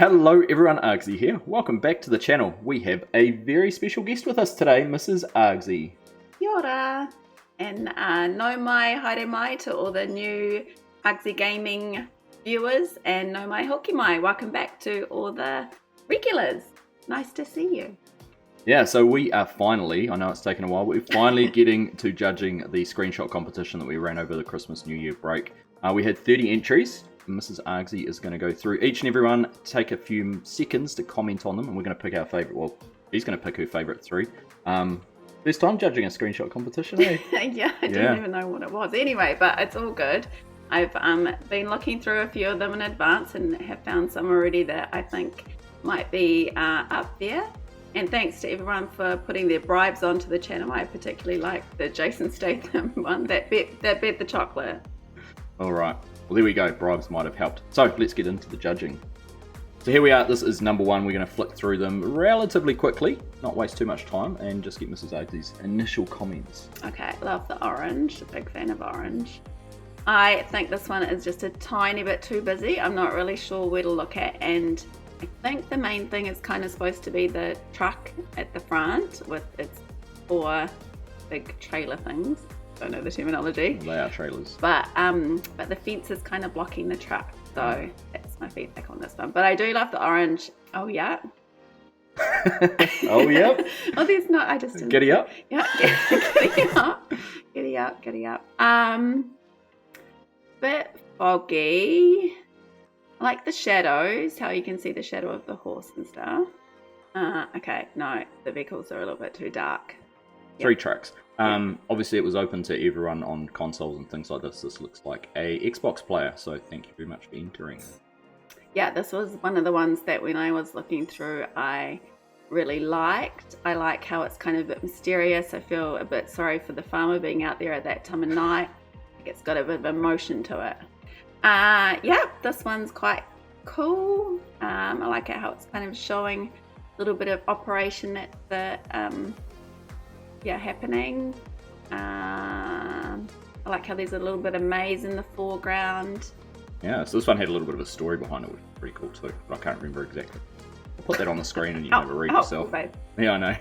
Hello everyone, Argsy here. Welcome back to the channel. We have a very special guest with us today, Mrs Argsy. Kia ora, and nau mai haere mai to all the new Argsy Gaming viewers, and nau mai hoki mai. Welcome back to all the regulars. Nice to see you. Yeah, so we are finally, I know it's taken a while, but we're finally getting to judging the screenshot competition that we ran over the Christmas New Year break. We had 30 entries. Mrs Argsy is going to go through each and every one, take a few seconds to comment on them, and we're going to pick our favourite. Well, she's going to pick her favourite three. First time judging a screenshot competition, eh? Yeah, I didn't even know what it was. Anyway, but it's all good. I've been looking through a few of them in advance and have found some already that I think might be up there. And thanks to everyone for putting their bribes onto the channel. I particularly like the Jason Statham one that bet the chocolate. All right. Well, there we go. Bribes might have helped. So let's get into the judging. So here we are. This is number one. We're going to flick through them relatively quickly, not waste too much time, and just get Mrs Argsy's initial comments. Okay, love the orange. Big fan of orange. I think this one is just a tiny bit too busy. I'm not really sure where to look at, and I think the main thing is kind of supposed to be the truck at the front with its four big trailer things. Don't know the terminology. They are trailers. But the fence is kind of blocking the truck, so that's my feedback on this one. But I do love the orange. Oh yeah. Oh yeah. Oh, there's not. I just didn't. Giddy up. Yeah, giddy up, giddy up, giddy up. Bit foggy. I like the shadows. How you can see the shadow of the horse and stuff. Okay, no, the vehicles are a little bit too dark. Three tracks. Obviously it was open to everyone on consoles and things like this. This looks like a Xbox player, so thank you very much for entering. Yeah, this was one of the ones that when I was looking through I really liked. I like how it's kind of a bit mysterious. I feel a bit sorry for the farmer being out there at that time of night. I think it's got a bit of emotion to it. Yeah, this one's quite cool. I like it how it's kind of showing a little bit of operation at the happening. I like how there's a little bit of maze in the foreground. Yeah, so this one had a little bit of a story behind it, which was pretty cool too, but I can't remember exactly. I'll put that on the screen and you can have a read yourself. Babe. Yeah, I know.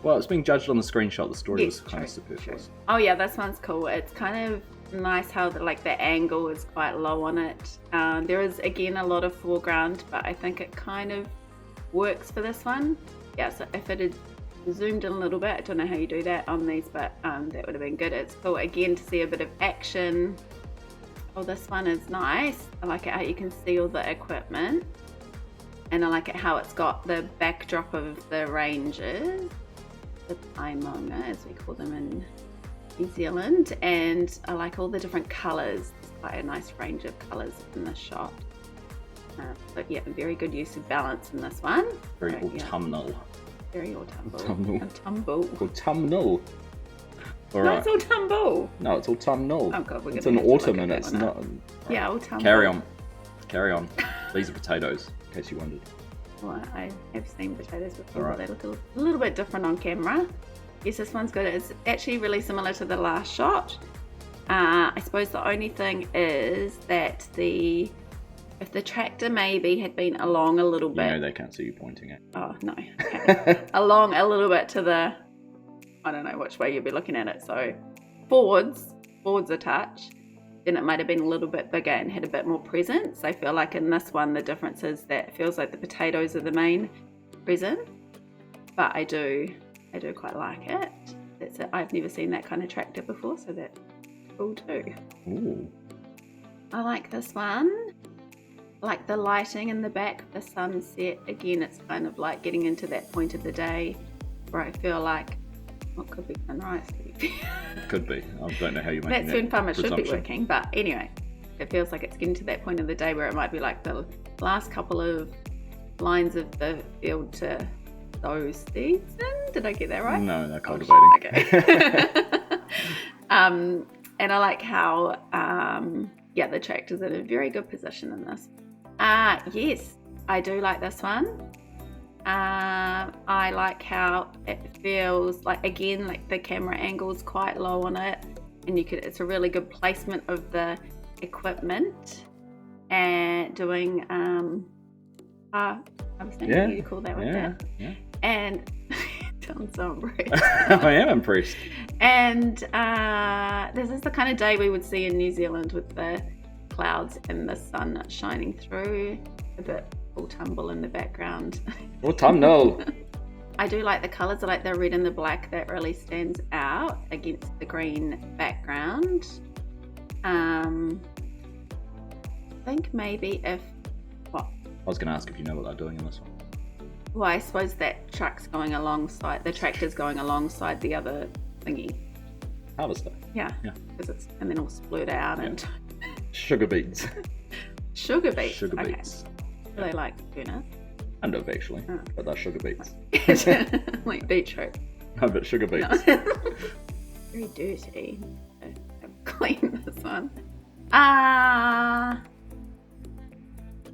Well, it's being judged on the screenshot. The story was kind of superfluous. Oh yeah, this one's cool. It's kind of nice how the angle is quite low on it. There is again a lot of foreground, but I think it kind of works for this one. Yeah, so if it had zoomed in a little bit, I don't know how you do that on these, but that would have been good. It's cool again to see a bit of action. Oh, this one is nice. I like it how you can see all the equipment, and I like it how it's got the backdrop of the Rangers, the Paimanga as we call them in New Zealand, and I like all the different colours. There's quite a nice range of colours in this shot. But yeah, very good use of balance in this one. Very autumnal. Very autumnal. Autumnal. All No, right. it's autumnal. No, it's autumnal. Oh god, we're it's gonna an have to autumn look and at it's that one not. up. Yeah, autumnal. Carry on. These are potatoes, in case you wondered. Well, I have seen potatoes before, Right. but they look a little bit different on camera. Yes, this one's good. It's actually really similar to the last shot. I suppose the only thing is that if the tractor maybe had been along a little bit. You know they can't see you pointing at. Oh, no. Okay. Along a little bit to the, I don't know which way you'd be looking at it. So forwards a touch, then it might have been a little bit bigger and had a bit more presence. I feel like in this one, the difference is that it feels like the potatoes are the main present, but I do quite like it. That's it. I've never seen that kind of tractor before, so that's cool too. Ooh. I like this one. Like the lighting in the back, the sunset. Again, it's kind of like getting into that point of the day where I feel like, well, it could be sunrise. Could be. I don't know how you make that. That's when farmers should be presumption. working. But anyway, it feels like it's getting to that point of the day where it might be like the last couple of lines of the field to sow seeds in. Did I get that right? No, they're cultivating. Okay. And I like how, the tractor's in a very good position in this. Yes, I do like this one. I like how it feels like, again, like the camera angle's quite low on it, and it's a really good placement of the equipment and doing I was thinking Yeah. you call that with Yeah. that. Yeah. And I'm so impressed. I am impressed. And this is the kind of day we would see in New Zealand with the clouds and the sun shining through, a bit all tumble in the background. Autumnal. I do like the colours. I like the red and the black. That really stands out against the green background. I think maybe if I was going to ask if you know what they're doing in this one. well, I suppose that truck's going alongside, the tractor's going alongside the other thingy. Harvester. Yeah. Yeah. Because it's, and then all split out and Sugar beets. sugar beets. Sugar Okay. beets. Do they like tuna? Kind of, actually. Oh. But they're sugar beets. Like beetroot. No, but sugar beets. No. Very dirty. I've cleaned this one.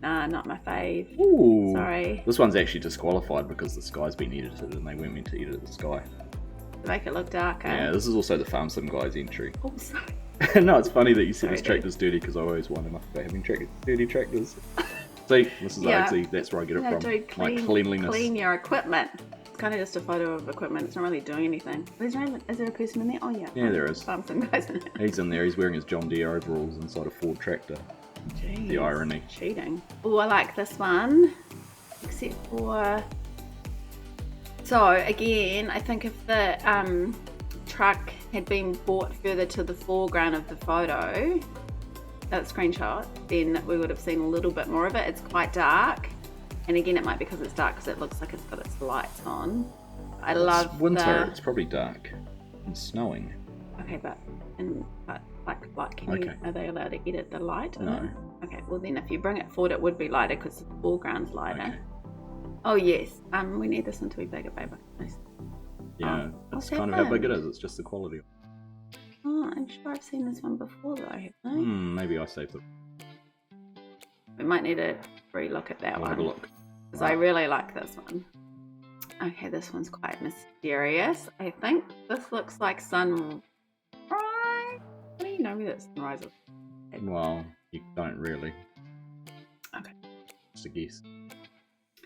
Nah, not my fave. Ooh. Sorry. This one's actually disqualified because the sky's been edited and they weren't meant to edit the sky. To make it look darker. Yeah, this is also the Farm Sim Guys entry. Oh, sorry. No, it's funny that you said Sorry, this tractor's dirty because I always wind them up about having dirty tractors. See, Mrs. Yeah. Argsy, that's where I get it Yeah, from. do My cleanliness. clean your equipment. It's kind of just a photo of equipment. It's not really doing anything. Is there a person in there? Oh, yeah. Yeah, there is. Some guys in it. He's in there, he's wearing his John Deere overalls inside a Ford tractor. Jeez, The irony. cheating. Oh, I like this one. Except for... So, again, I think if the truck had been brought further to the foreground of the photo, that screenshot, then we would have seen a little bit more of it. It's quite dark. And again, it might be because it's dark because it looks like it's got its lights on. I love It's winter, the... it's probably dark. And snowing. Okay, but can Okay. you, are they allowed to edit the light? in No. it? Okay, well then if you bring it forward, it would be lighter because the foreground's lighter. Okay. Oh yes, we need this one to be bigger, babe. Nice. Yeah, what's that's kind of how big it happened? is, it's just the quality. Oh, I'm sure I've seen this one before though, haven't I? Maybe I saved it. We might need to re-look at that I'll one. have a look. Because I really like this one. Okay, this one's quite mysterious. I think this looks like sunrise. How do you know that sunrise is? Well, you don't really. Okay. Just a guess.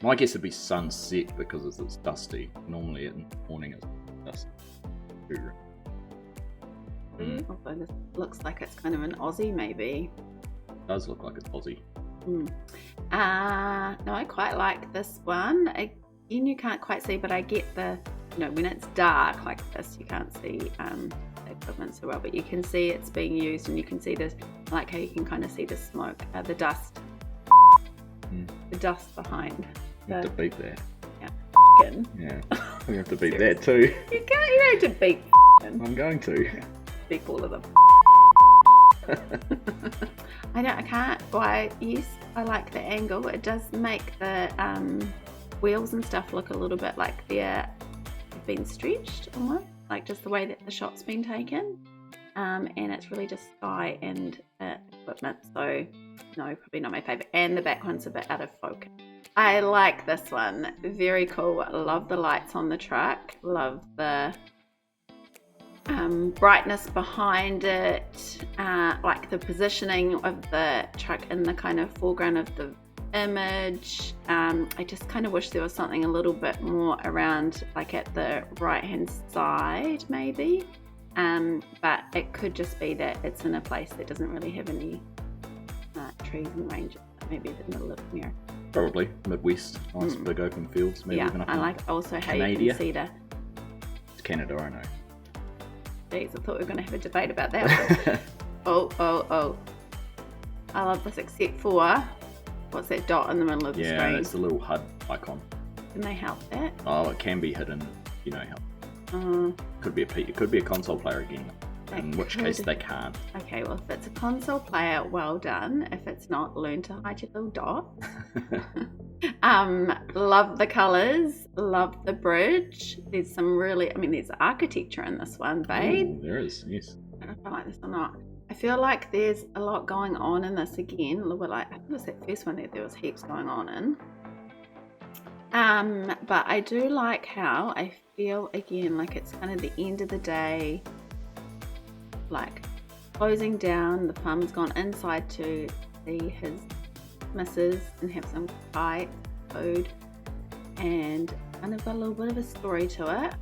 My guess would be sunset because it's dusty. Normally in the morning it's dusty. Although this looks like it's kind of an Aussie maybe. It does look like it's Aussie. No, I quite like this one. Again, you can't quite see, but I get the, when it's dark like this, you can't see the equipment so well, but you can see it's being used and you can see this, like how you can kind of see the smoke, the dust. The dust behind. You have to beat that. Yeah. We have to beat that too. You don't have to beat I'm going to. beat all of them. I can't. Why? Yes, I like the angle. It does make the wheels and stuff look a little bit like they've been stretched almost, like just the way that the shot's been taken. And it's really just sky and equipment. So no, probably not my favourite. And the back one's a bit out of focus. I like this one. Very cool. Love the lights on the truck. Love the brightness behind it, like the positioning of the truck in the kind of foreground of the image. I just kind of wish there was something a little bit more around, like at the right hand side maybe, but it could just be that it's in a place that doesn't really have any trees and ranges. Maybe the middle of America. Probably Midwest, nice big open fields. Maybe even up I in like also how Canada. you can see the... It's Canada, I know. Jeez, I thought we were going to have a debate about that. Oh. I love this except for, what's that dot in the middle of the Yeah, screen? it's the little HUD icon. Can they help that? Oh, it can be hidden, how. Could be it could be a console player again. In which case they can't. Okay, well if it's a console player, well done. If it's not, learn to hide your little dot. Love the colours, love the bridge. There's some really, there's architecture in this one, babe. Ooh, there is, yes. I don't know if I like this or not. I feel like there's a lot going on in this again. A little bit like, I think it was that first one that there was heaps going on in. But I do like how I feel again like it's kind of the end of the day, like closing down. The farmer's gone inside to see his missus and have some fight. code, and kind of got a little bit of a story to it.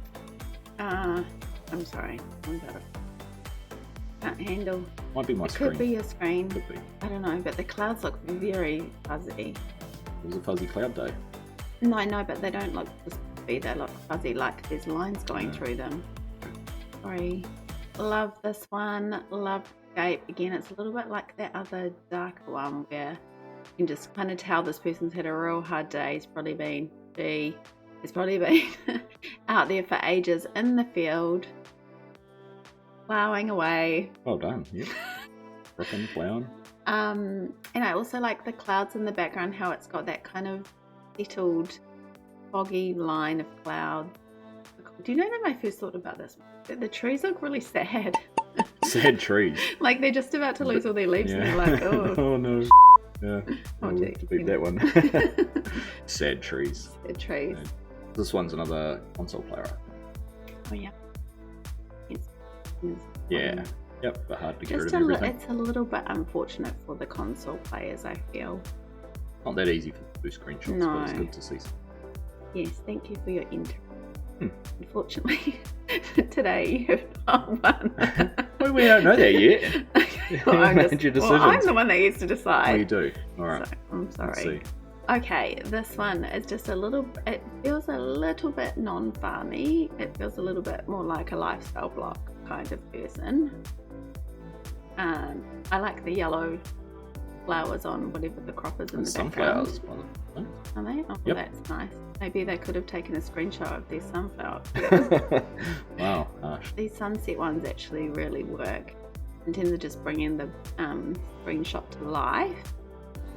I'm sorry, can't handle. Might be my It screen. could be your screen. Could be. I don't know, but the clouds look very fuzzy. It was a fuzzy cloud day. No, I know, but they don't look just fuzzy. They look fuzzy, like there's lines going through them. Sorry. Love this one. Love the shape. Again, it's a little bit like that other darker one where you can just kind of tell this person's had a real hard day. He's probably been out there for ages in the field, ploughing away. Well done. Yeah. Ripping, plowing. And I also like the clouds in the background, how it's got that kind of settled, foggy line of clouds. Do you know that my first thought about this? That the trees look really sad. Sad trees. Like they're just about to lose all their leaves, and they're like, oh. Oh no. Yeah. Oh, We'll gee, have to beat that one. Sad trees. Sad trees. Yeah. This one's another console player. Oh yeah. It's Yeah. Yep, but hard to get rid just of everything. it's a little bit unfortunate for the console players, I feel. Not that easy to do screenshots, No. but it's good to see some. Yes, thank you for your entry. Unfortunately, today you have not won. Well, we don't know that yet. Well, I'm Decisions. the one that gets to decide. Oh, you do? Alright. So, I'm Let's sorry. see. Okay, this one is just it feels a little bit non-farmy. It feels a little bit more like a lifestyle block kind of person. I like the yellow flowers on whatever the crop is in the background. Sunflowers. By the way. Are they? Oh, Yep. that's nice. Maybe they could have taken a screenshot of their sunflower. Wow, harsh. These sunset ones actually really work in terms of just bringing the screenshot to life.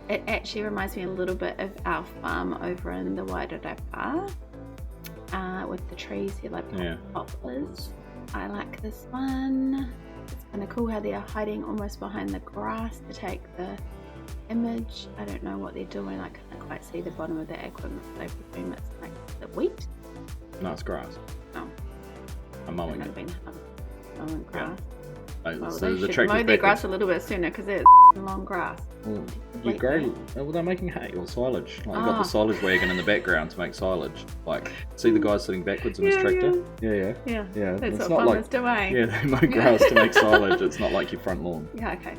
It actually reminds me a little bit of our farm over in the Wairarapa with the trees here, like poplars. I like this one. It's kind of cool how they're hiding almost behind the grass to take the image. I don't know what they're doing. I can't quite see the bottom of the equipment, but I presume it's like the wheat. No, it's grass. Oh, I'm mowing it it. been mowing grass. Oh, Well, so they the should tractor's mow their backwards. grass a little bit sooner because it's long grass. Well, you grow. Well, they're making hay or silage. Like, you've got the silage wagon in the background to make silage. Like, see the guy sitting backwards in his tractor? Yeah. Yeah, that's It's what not farmers like, doing. yeah, they mow grass to make silage. It's not like your front lawn. Yeah, okay.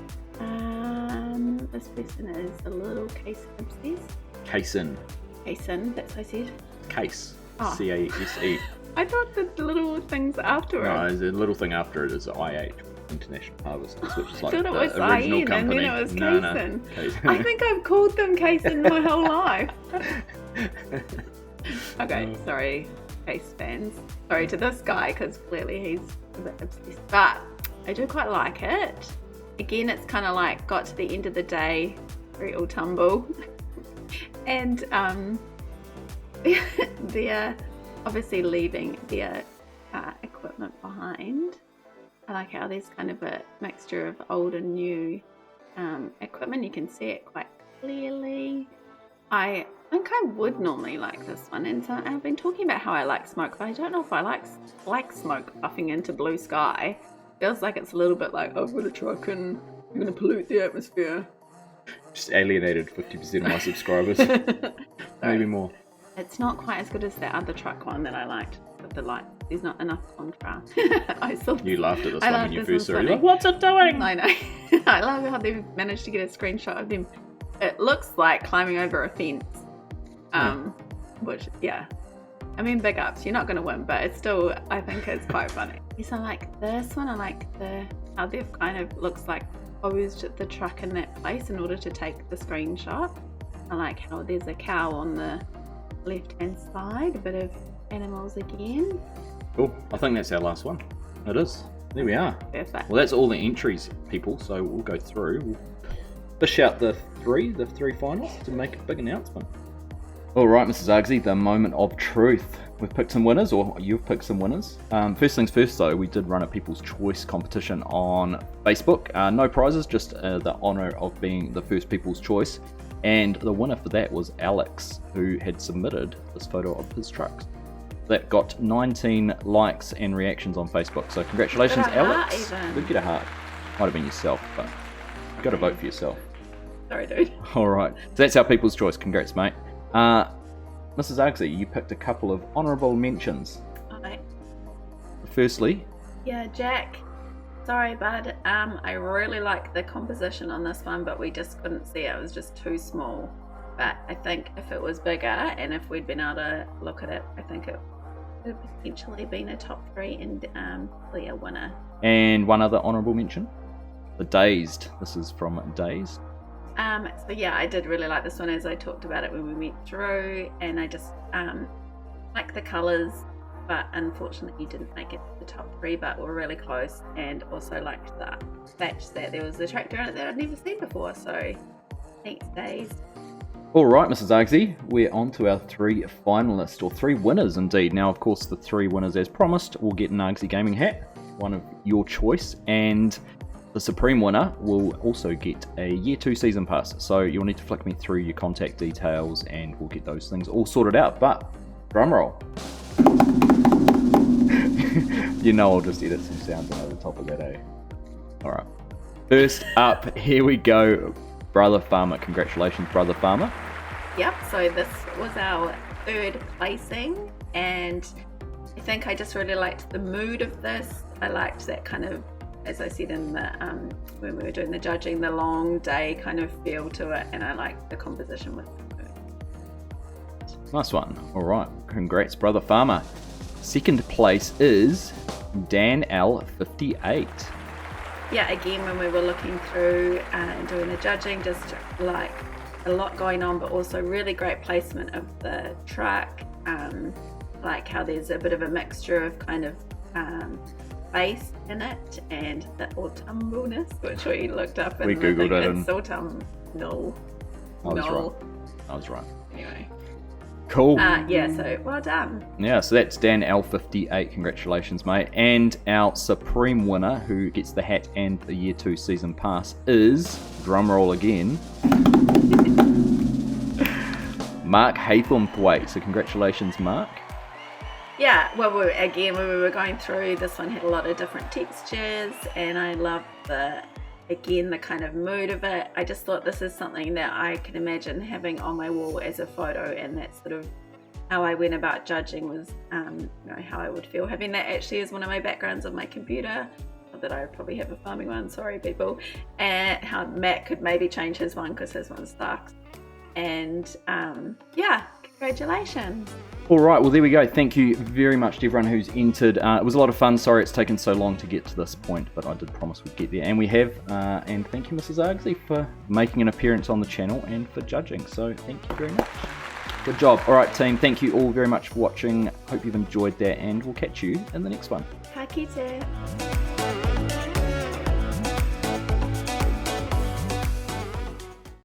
This person is a little case obsessed. Casein. Casein, that's what I said. Case. Oh. C-A-S-E. I thought the little things after No, it. the little thing after it is IH, International Harvesters, which is like I the thought it was original IN company. and then it was No, Casein. Casein. I think I've called them Casein my whole life. Okay, sorry, Case fans. Sorry to this guy because clearly he's a bit obsessed. But I do quite like it. Again, it's kind of like got to the end of the day, very all tumble. And they're obviously leaving their equipment behind. I like how there's kind of a mixture of old and new equipment. You can see it quite clearly. I think I would normally like this one, and so I've been talking about how I like smoke, but I don't know if I like smoke puffing into blue sky. Feels like it's a little bit like, I've got a truck and I'm going to pollute the atmosphere. Just alienated 50% of my subscribers. Maybe more. It's not quite as good as that other truck one that I liked with the light. There's not enough contrast. You laughed at this one when you first saw it. You're Like, what's it doing? I know. I love how they've managed to get a screenshot of them. It looks like climbing over a fence. Which, yeah. I mean, big ups. You're not going to win, but it's still, I think it's quite funny. Yes, I like this one. I like how they've kind of looks like posed the truck in that place in order to take the screenshot. I like how there's a cow on the left-hand side. A bit of animals again. Cool. I think that's our last one. It is. There we are. Perfect. Well, that's all the entries, people. So we'll go through. We'll fish out the three finalists to make a big announcement. All right, Mrs Argsy, the moment of truth. We've picked some winners, or you've picked some winners. First things first, though, we did run a People's Choice competition on Facebook. No prizes, just the honour of being the first People's Choice. And the winner for that was Alex, who had submitted this photo of his truck. That got 19 likes and reactions on Facebook. So congratulations, Alex. Did get a heart. Might have been yourself, but you've got to vote for yourself. Sorry, dude. All right. So that's our People's Choice. Congrats, mate. Mrs Argsy, you picked a couple of honourable mentions. Alright. Firstly, Yeah, Jack. Sorry, bud. I really like the composition on this one, but we just couldn't see it. It was just too small. But I think if it was bigger and if we'd been able to look at it, I think it would have potentially been a top 3 and probably a winner. and one other honourable mention, the Dazed. This is from Dazed. So yeah, I did really like this one, as I talked about it when we went through, and I just like the colours, but unfortunately didn't make it to the top 3, but were really close, and also liked the fact that there was a tractor in it that I'd never seen before, so thanks Dazed. Alright, Mrs Argsy, we're on to our 3 finalists, or 3 winners indeed. Now, of course, the 3 winners, as promised, will get an Argsy Gaming hat, one of your choice, and the supreme winner will also get a Year 2 Season Pass. So you'll need to flick me through your contact details and we'll get those things all sorted out. But, drumroll. You know I'll just edit some sounds over the top of that, eh? Alright. First up, here we go. Brother Farmer. Congratulations, Brother Farmer. Yep, so this was our 3rd placing, and I think I just really liked the mood of this. I liked that kind of, as I said in the when we were doing the judging, the long day kind of feel to it, and I liked the composition with the mood. Nice one. Alright, congrats, Brother Farmer. Second place is Dan L58. Yeah, again, when we were looking through and doing the judging, just like a lot going on, but also really great placement of the truck, like how there's a bit of a mixture of kind of bass in it, and the autumnalness, which we looked up and We googled it it's autumnal. I was right. Anyway. Cool. Yeah, so well done. Yeah, so that's Dan L58. Congratulations, mate. And our supreme winner, who gets the hat and the Year 2 Season Pass, is, drumroll again, Mark Haythornthwaite. So congratulations, Mark. Yeah, well, when we were going through, this one had a lot of different textures, and I love the kind of mood of it. I just thought this is something that I can imagine having on my wall as a photo, and that's sort of how I went about judging, was how I would feel having that actually as one of my backgrounds on my computer. Not that I probably have a farming one, sorry people. And how Matt could maybe change his one because his one sucks. And yeah, congratulations. All right, well, there we go. Thank you very much to everyone who's entered. It was a lot of fun. Sorry it's taken so long to get to this point, but I did promise we'd get there, and we have. And thank you, Mrs Argsy, for making an appearance on the channel and for judging. So thank you very much. Good job. All right, team, thank you all very much for watching. Hope you've enjoyed that, and we'll catch you in the next one. Ka kite.